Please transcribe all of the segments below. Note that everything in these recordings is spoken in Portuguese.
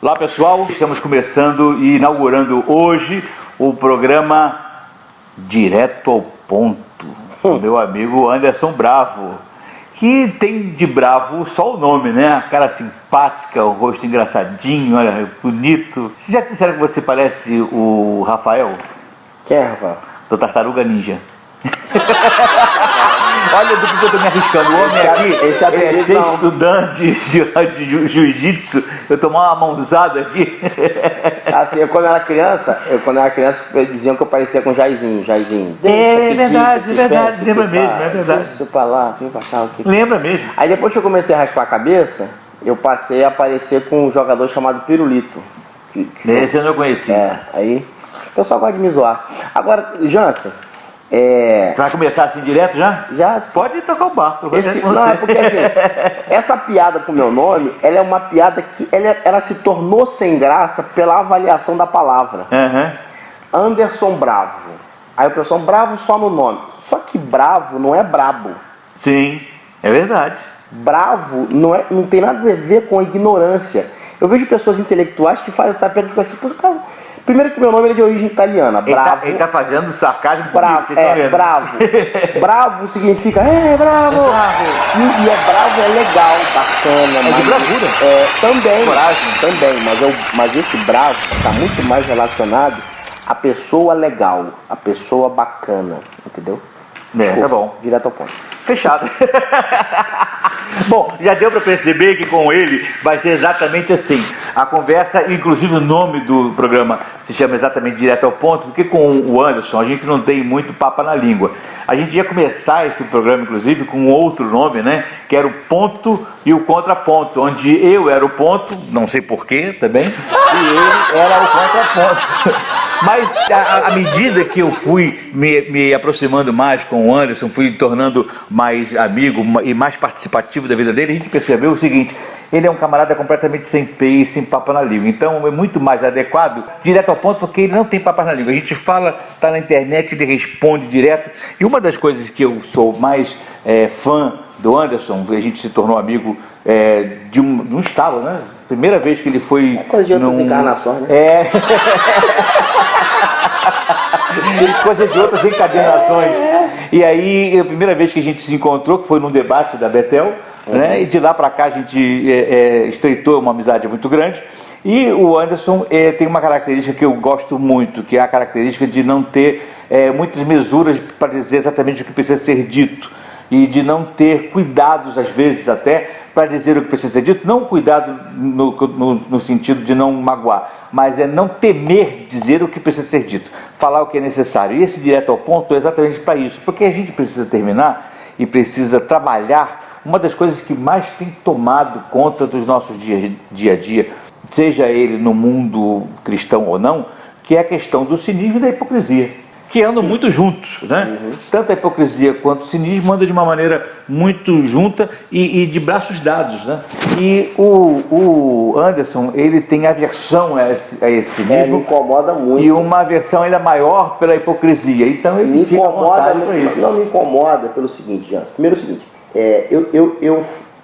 Olá pessoal, estamos começando e inaugurando hoje o programa Direto ao Ponto, com meu amigo Anderson Bravo, que tem de bravo só o nome, né? A cara simpática, o rosto engraçadinho, olha, bonito. Vocês já disseram que você parece o Rafael? Quem é, Rafael? Do Tartaruga Ninja. Olha do que eu estou me arriscando. O homem aqui, esse ele é ser estudante de jiu-jitsu. Eu tomar uma mãozada aqui. Assim, eu quando era criança, diziam que eu parecia com Jairzinho. É verdade, lembra mesmo, é verdade. Isso pra lá, vem pra cá. Lembra mesmo. Aí depois que eu comecei a raspar a cabeça, eu passei a aparecer com um jogador chamado Pirulito. Esse eu não conheci. Aí o pessoal gosta de me zoar. Agora, Jansen, vai começar assim direto já? Já sim. Pode tocar o barco. Não, é porque assim, essa piada com o meu nome, ela é uma piada que ela se tornou sem graça pela avaliação da palavra. Anderson Bravo. Aí o pessoal, bravo só no nome. Só que bravo não é brabo. Sim, é verdade. Bravo não tem nada a ver com ignorância. Eu vejo pessoas intelectuais que fazem essa piada e ficam assim, pô, cara. Primeiro que meu nome é de origem italiana, Bravo. Ele tá fazendo sarcasmo Bravo, Bravo. Bravo significa, bravo. E bravo é legal, bacana. É de bravura? Também. Coragem. Também, mas esse bravo está muito mais relacionado à pessoa legal, à pessoa bacana, entendeu? Tá bom. Direto ao ponto. Fechado. Bom, já deu para perceber que com ele vai ser exatamente assim. A conversa, inclusive o nome do programa se chama exatamente Direto ao Ponto, porque com o Anderson a gente não tem muito papo na língua. A gente ia começar esse programa, inclusive, com outro nome, né? Que era o Ponto e o Contraponto, onde eu era o ponto, não sei porquê também, e ele era o contraponto. Mas à medida que eu fui me aproximando mais com o Anderson, fui tornando mais amigo e mais participativo da vida dele, a gente percebeu o seguinte: ele é um camarada completamente sem peio e sem papo na língua. Então é muito mais adequado, direto ao ponto, porque ele não tem papo na língua. A gente fala, está na internet, ele responde direto. E uma das coisas que eu sou mais fã do Anderson, a gente se tornou amigo de um estalo, né? Primeira vez que ele foi... coisa de outras encarnações, né? Coisa de outras encadenações. E aí, a primeira vez que a gente se encontrou, que foi num debate da Betel, né? E de lá para cá a gente estreitou uma amizade muito grande. E o Anderson tem uma característica que eu gosto muito, que é a característica de não ter muitas mesuras para dizer exatamente o que precisa ser dito. E de não ter cuidados, às vezes até, para dizer o que precisa ser dito. Não cuidado no sentido de não magoar, mas é não temer dizer o que precisa ser dito, falar o que é necessário. E esse direto ao ponto é exatamente para isso, porque a gente precisa terminar e precisa trabalhar uma das coisas que mais tem tomado conta dos nossos dia a dia, seja ele no mundo cristão ou não, que é a questão do cinismo e da hipocrisia, que andam muito juntos, né? Tanto a hipocrisia quanto o cinismo andam de uma maneira muito junta e de braços dados, né? E o Anderson, ele tem aversão a esse cinismo. Me incomoda muito. E uma aversão ainda maior pela hipocrisia. Então ele me incomoda, não me incomoda pelo seguinte, Jansen. Primeiro o seguinte,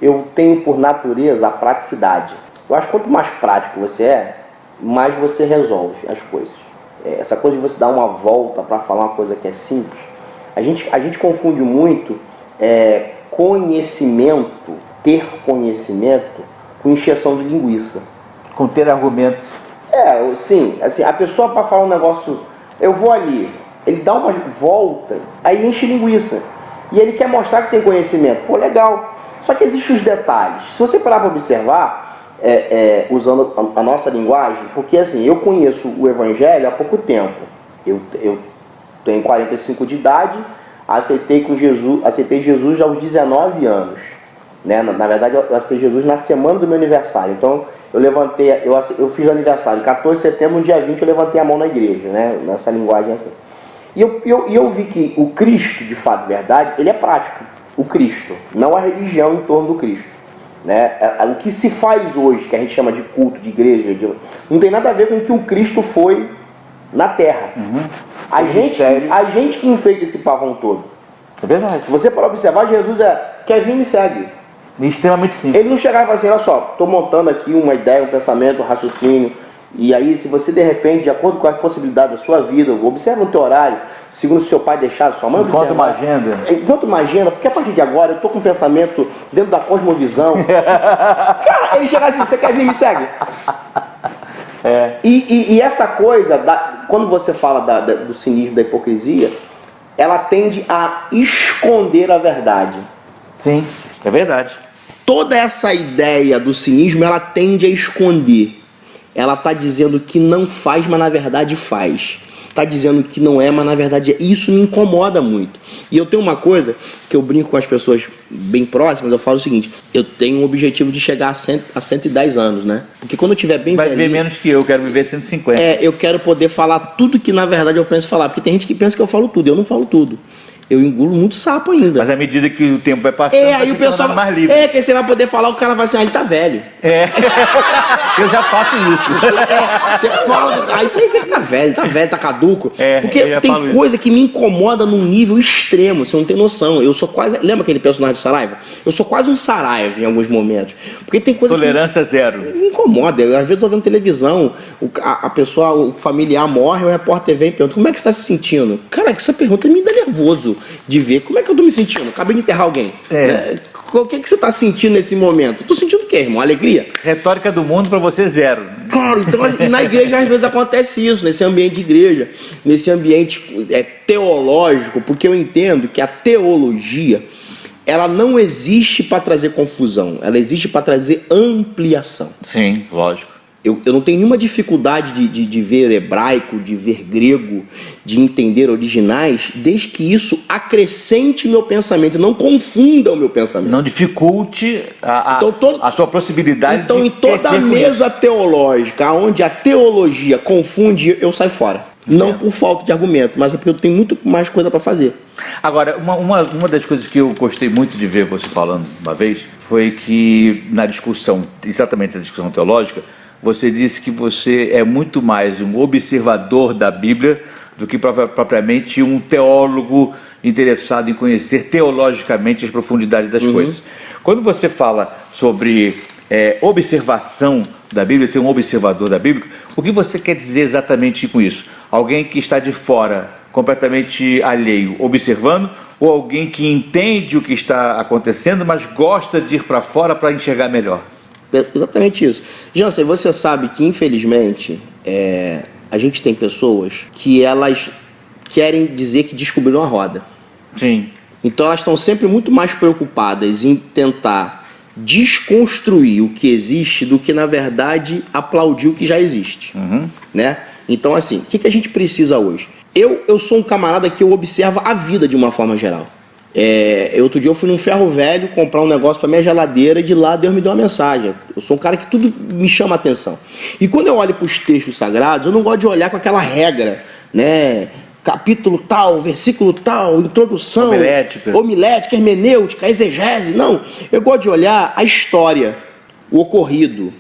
eu tenho por natureza a praticidade. Eu acho que quanto mais prático você é, mais você resolve as coisas. Essa coisa de você dar uma volta para falar uma coisa que é simples, a gente confunde muito conhecimento, ter conhecimento, com encheção de linguiça. Com ter argumento. Sim, assim, a pessoa para falar um negócio, eu vou ali, ele dá uma volta, aí enche linguiça. E ele quer mostrar que tem conhecimento. Pô, legal. Só que existem os detalhes. Se você parar para observar, usando a nossa linguagem, porque assim, eu conheço o Evangelho há pouco tempo. Eu tenho 45 de idade, aceitei Jesus aos 19 anos. Né? Na verdade, eu aceitei Jesus na semana do meu aniversário. Então, eu fiz aniversário 14 de setembro, no dia 20 eu levantei a mão na igreja, né? Nessa linguagem assim. E eu vi que o Cristo, de fato, verdade, ele é prático. O Cristo, não a religião em torno do Cristo. Né? O que se faz hoje, que a gente chama de culto, de igreja, não tem nada a ver com o que o Cristo foi na Terra. A gente que enfeita esse pavão todo. É verdade. Se você para observar, Jesus quer vir, me segue. Extremamente simples. Ele não chegava assim, olha só, estou montando aqui uma ideia, um pensamento, um raciocínio, e aí se você de repente, de acordo com a possibilidade da sua vida, observa o teu horário, segundo o seu pai deixar, sua mãe enquanto uma agenda. Enquanto uma agenda, porque a partir de agora eu estou com um pensamento dentro da cosmovisão. Cara, ele chega assim, você quer vir, me segue. E essa coisa, quando você fala do cinismo, da hipocrisia, ela tende a esconder a verdade. Sim, é verdade. Toda essa ideia do cinismo, ela tende a esconder. Ela está dizendo que não faz, mas na verdade faz. Está dizendo que não é, mas na verdade é. Isso me incomoda muito. E eu tenho uma coisa que eu brinco com as pessoas bem próximas, eu falo o seguinte: eu tenho um objetivo de chegar a 110 anos, né? Porque quando eu tiver bem velhinho... Vai viver menos que eu quero viver 150. Eu quero poder falar tudo que na verdade eu penso falar. Porque tem gente que pensa que eu falo tudo, eu não falo tudo. Eu engulo muito sapo ainda. Mas à medida que o tempo vai passando, aí o pessoal mais livre. Que você vai poder falar, o cara vai assim, ele tá velho. Eu já faço isso. Você fala, isso aí que ele tá velho, tá caduco. Porque tem coisa que me incomoda num nível extremo, você não tem noção. Eu sou quase, lembra aquele personagem do Saraiva? Eu sou quase um Saraiva em alguns momentos. Porque tem coisa Tolerância zero. Me incomoda. Às vezes eu tô vendo televisão, a pessoa, o familiar morre, o repórter vem e pergunta, como é que você tá se sentindo? Cara, essa pergunta me dá nervoso de ver como é que eu tô me sentindo. Acabei de enterrar alguém. O que você tá sentindo nesse momento? Tô sentindo o quê, irmão? Alegria? Retórica do mundo pra você zero. Claro, então na igreja às vezes acontece isso, nesse ambiente de igreja, nesse ambiente teológico, porque eu entendo que a teologia, ela não existe para trazer confusão, ela existe para trazer ampliação. Sim, lógico. Eu não tenho nenhuma dificuldade de ver hebraico, de ver grego, de entender originais, desde que isso acrescente meu pensamento, não confunda o meu pensamento. Não dificulte a sua possibilidade de em toda a mesa teológica, onde a teologia confunde, eu saio fora. Não por falta de argumento, mas é porque eu tenho muito mais coisa para fazer. Agora, uma das coisas que eu gostei muito de ver você falando uma vez, foi que na discussão, exatamente na discussão teológica, você disse que você é muito mais um observador da Bíblia do que propriamente um teólogo interessado em conhecer teologicamente as profundidades das coisas. Quando você fala sobre observação da Bíblia, ser um observador da Bíblia, o que você quer dizer exatamente com isso? Alguém que está de fora, completamente alheio, observando, ou alguém que entende o que está acontecendo, mas gosta de ir para fora para enxergar melhor? Exatamente isso. Jansen, você sabe que infelizmente a gente tem pessoas que elas querem dizer que descobriram a roda. Sim. Então elas estão sempre muito mais preocupadas em tentar desconstruir o que existe do que na verdade aplaudir o que já existe. Né? Então assim, o que a gente precisa hoje? Eu sou um camarada que eu observo a vida de uma forma geral. Outro dia eu fui num ferro velho comprar um negócio para minha geladeira e de lá Deus me deu uma mensagem. Eu sou um cara que tudo me chama a atenção. E quando eu olho para os textos sagrados, eu não gosto de olhar com aquela regra, né? Capítulo tal, versículo tal, introdução, homilética, hermenêutica, exegese. Não, eu gosto de olhar a história, o ocorrido,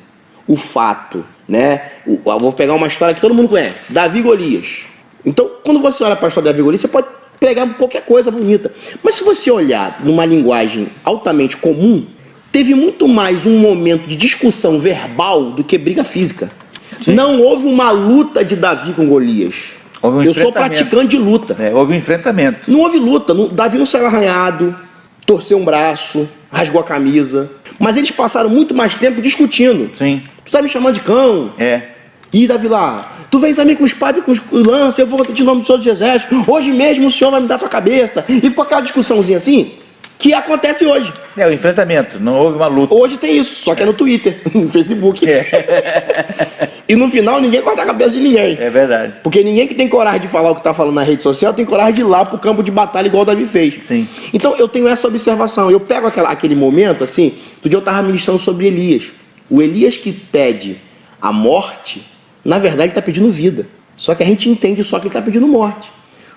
o fato, né? Eu vou pegar uma história que todo mundo conhece, Davi e Golias. Então, quando você olha para a história de Davi e Golias, você pode pregar qualquer coisa bonita. Mas se você olhar numa linguagem altamente comum, teve muito mais um momento de discussão verbal do que briga física. Sim. Não houve uma luta de Davi com Golias. Eu sou praticante de luta. Houve um enfrentamento. Não houve luta. Davi não saiu arranhado, torceu um braço, rasgou a camisa. Mas eles passaram muito mais tempo discutindo. Sim. Tu tá me chamando de cão? E Davi lá, tu vens a mim com espada e com lança, eu vou te nome do Senhor dos Exércitos, hoje mesmo o Senhor vai me dar tua cabeça. E ficou aquela discussãozinha assim, que acontece hoje. O enfrentamento, não houve uma luta. Hoje tem isso, só que é no Twitter, no Facebook. E no final ninguém corta a cabeça de ninguém. É verdade. Porque ninguém que tem coragem de falar o que tá falando na rede social tem coragem de ir lá pro campo de batalha igual o Davi fez. Sim. Então eu tenho essa observação, eu pego aquele momento assim, outro dia eu tava ministrando sobre Elias. O Elias que pede a morte, na verdade ele está pedindo vida. Só que a gente entende só que ele está pedindo morte.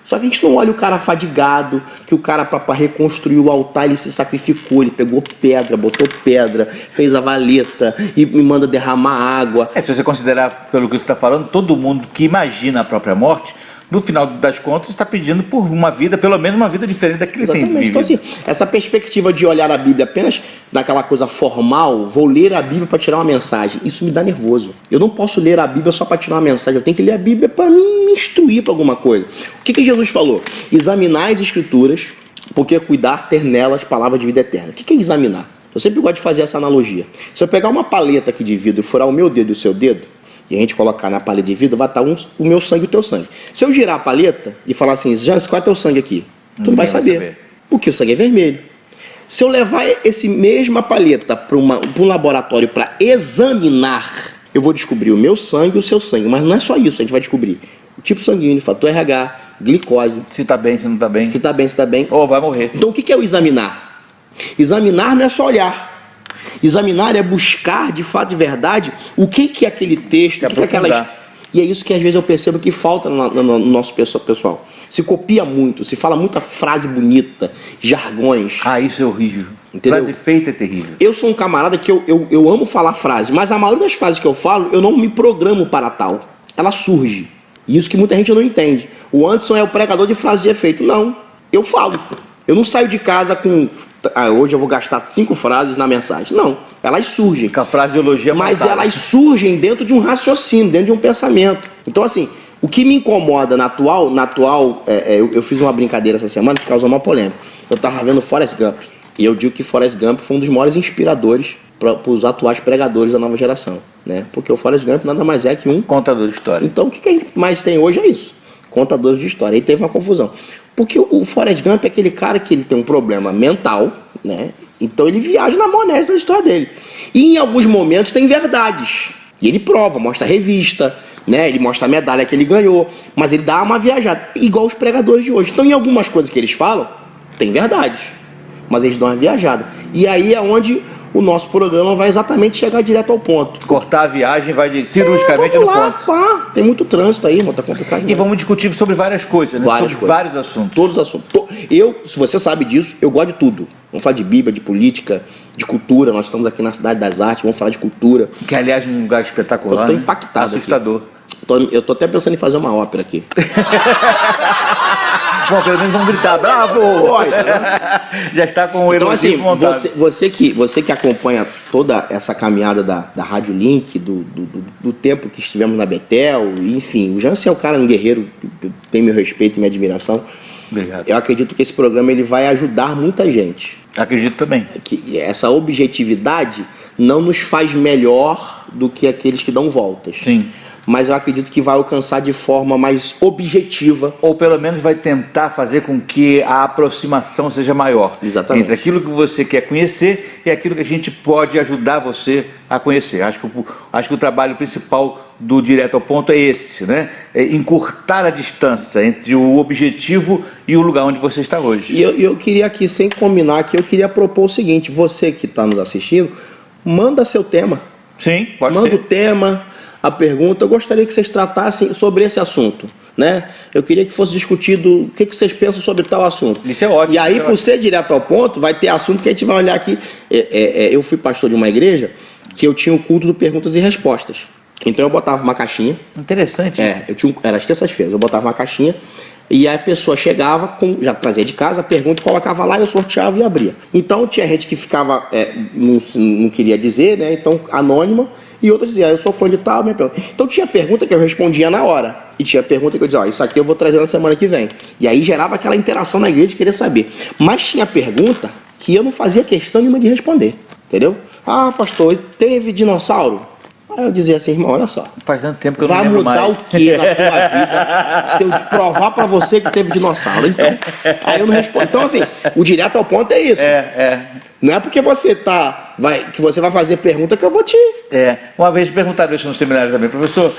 Só que a gente não olha o cara fadigado, que o cara para reconstruir o altar ele se sacrificou, ele pegou pedra, botou pedra, fez a valeta e me manda derramar água. Se você considerar, pelo que você está falando, todo mundo que imagina a própria morte, no final das contas está pedindo por uma vida, pelo menos uma vida diferente da que ele tem vivido. Então assim, essa perspectiva de olhar a Bíblia apenas daquela coisa formal, vou ler a Bíblia para tirar uma mensagem, isso me dá nervoso. Eu não posso ler a Bíblia só para tirar uma mensagem, eu tenho que ler a Bíblia para me instruir para alguma coisa. O que Jesus falou? Examinar as Escrituras, porque cuidar ter nelas palavra de vida eterna. O que é examinar? Eu sempre gosto de fazer essa analogia. Se eu pegar uma paleta aqui de vidro e furar o meu dedo e o seu dedo, e a gente colocar na paleta de vidro, vai estar o meu sangue e o teu sangue. Se eu girar a paleta e falar assim, Jansen, qual é o teu sangue aqui? Tu não vai saber, porque o sangue é vermelho. Se eu levar esse mesma paleta para um laboratório para examinar, eu vou descobrir o meu sangue e o seu sangue. Mas não é só isso, a gente vai descobrir o tipo sanguíneo, fator RH, glicose. Se está bem, se não está bem. Se está bem, se está bem. Ou vai morrer. Então o que é o examinar? Examinar não é só olhar. Examinar é buscar, de fato e verdade, o que é aquele texto, o que é aquelas... E é isso que às vezes eu percebo que falta no nosso pessoal. Se copia muito, se fala muita frase bonita, jargões. Isso é horrível. Entendeu? Frase feita é terrível. Eu sou um camarada que eu amo falar frase, mas a maioria das frases que eu falo, eu não me programo para tal. Ela surge. E isso que muita gente não entende. O Anderson é o pregador de frase de efeito. Não, eu falo. Eu não saio de casa com... hoje eu vou gastar 5 frases na mensagem. Não, elas surgem. Com a fraseologia mas montada. Elas surgem dentro de um raciocínio, dentro de um pensamento. Então assim, o que me incomoda na atual eu fiz uma brincadeira essa semana que causou uma polêmica. Eu estava vendo Forrest Gump. E eu digo que Forrest Gump foi um dos maiores inspiradores para os atuais pregadores da nova geração. Né? Porque o Forrest Gump nada mais é que um contador de história. Então o que a gente mais tem hoje é isso. Contadores de história. Aí teve uma confusão. Porque o Forrest Gump é aquele cara que ele tem um problema mental, né? Então ele viaja na maionese na história dele. E em alguns momentos tem verdades. E ele prova, mostra a revista, né? Ele mostra a medalha que ele ganhou. Mas ele dá uma viajada, igual os pregadores de hoje. Então em algumas coisas que eles falam, tem verdades. Mas eles dão uma viajada. E aí é onde o nosso programa vai exatamente chegar direto ao ponto. Cortar a viagem, vai cirurgicamente no ponto. Tem muito trânsito aí, irmão, tá complicado demais. E vamos discutir sobre várias coisas, né? Vários assuntos. Todos os assuntos. Se você sabe disso, eu gosto de tudo. Vamos falar de Bíblia, de política, de cultura. Nós estamos aqui na Cidade das Artes, vamos falar de cultura. Que, aliás, é um lugar espetacular. Eu tô impactado. Assustador. Eu tô até pensando em fazer uma ópera aqui. Bom, pelo menos vamos gritar, bravo! Já está com o elogio montado. Você que acompanha toda essa caminhada da Rádio Link, do tempo que estivemos na Betel, enfim, o Jansen é um cara, um guerreiro, tem meu respeito e minha admiração. Obrigado. Eu acredito que esse programa ele vai ajudar muita gente. Acredito também. Que essa objetividade não nos faz melhor do que aqueles que dão voltas. Sim. Mas eu acredito que vai alcançar de forma mais objetiva. Ou pelo menos vai tentar fazer com que a aproximação seja maior. Exatamente. Entre aquilo que você quer conhecer e aquilo que a gente pode ajudar você a conhecer. Acho que o trabalho principal do Direto ao Ponto é esse, né? É encurtar a distância entre o objetivo e o lugar onde você está hoje. E eu queria aqui, sem combinar aqui, eu queria propor o seguinte: você que está nos assistindo, manda seu tema. Sim, pode manda ser. O tema, a pergunta. Eu gostaria que vocês tratassem sobre esse assunto, né? Eu queria que fosse discutido o que vocês pensam sobre tal assunto. Isso é ótimo. E aí, por ser direto ao ponto, vai ter assunto que a gente vai olhar aqui. Eu fui pastor de uma igreja que eu tinha o culto do perguntas e respostas. Então eu botava uma caixinha. Interessante. Era às terças-feiras, eu botava uma caixinha e a pessoa chegava, já trazia de casa a pergunta, colocava lá, eu sorteava e abria. Então tinha gente que ficava, não queria dizer, né? Então anônima, e outra dizia, eu sou fã de tal, minha pergunta. Então tinha pergunta que eu respondia na hora, e tinha pergunta que eu dizia, isso aqui eu vou trazer na semana que vem. E aí gerava aquela interação na igreja de querer saber. Mas tinha pergunta que eu não fazia questão nenhuma de responder, entendeu? Ah, pastor, teve dinossauro? Aí eu dizia assim, irmão, olha só. Faz tanto tempo que eu não lembro mais. Vai mudar o que na tua vida se eu provar pra você que teve dinossauro? Então, aí eu não respondo. Então, assim, o direto ao ponto é isso. Não é porque você que você vai fazer pergunta que eu vou te... Uma vez perguntaram isso no seminário também, professor,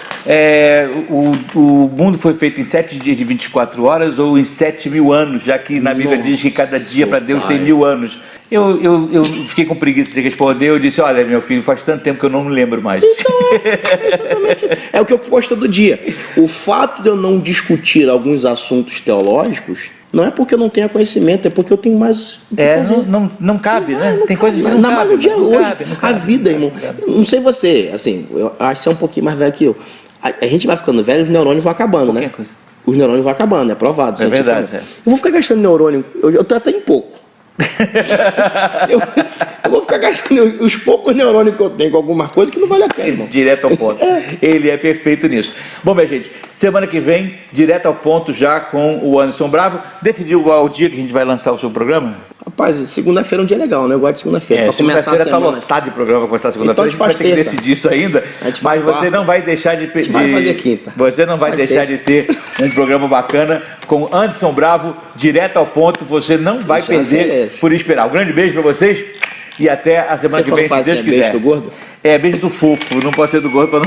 o mundo foi feito em 7 dias de 24 horas ou em 7.000 anos, já que na Bíblia diz que cada dia para Deus tem 1.000 anos. Eu fiquei com preguiça de responder, eu disse, olha, meu filho, faz tanto tempo que eu não me lembro mais. Exatamente. É o que eu posto todo dia. O fato de eu não discutir alguns assuntos teológicos não é porque eu não tenha conhecimento, é porque eu tenho mais o que fazer. Não cabe, né? Não Tem cabe. coisas que não Ainda mais cabem. no dia Não hoje. cabe, não A cabe. vida, irmão. Não sei você, assim, eu acho que você é um pouquinho mais velho que eu. A gente vai ficando velho, os neurônios vão acabando, né? Qualquer coisa. Os neurônios vão acabando, é provado. É verdade, cientificamente. Eu vou ficar gastando neurônio, eu tô até em pouco. eu vou ficar gastando os poucos neurônios que eu tenho com alguma coisa que não vale a pena, irmão. Direto ao ponto. Ele é perfeito nisso. Bom, minha gente, semana que vem, direto ao ponto já com o Anderson Bravo. Decidiu qual o dia que a gente vai lançar o seu programa? Rapaz, segunda-feira é um dia legal, né? Eu gosto de segunda-feira. Pra começar a segunda-feira tá semana. lotado de programa para começar segunda-feira. Então a gente vai ter que terça. decidir isso ainda. A gente Mas faz você quarta. não vai deixar de... vai fazer quinta. Você não vai Faz deixar sexta. de ter um programa bacana com Anderson Bravo, direto ao ponto. Você não vai Já perder sei. por esperar. Um grande beijo para vocês e até a semana que vem, se Deus quiser. Beijo do gordo? É, beijo do fofo. Não pode ser do gordo para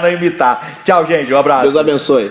não imitar. Tchau, gente. Um abraço. Deus abençoe.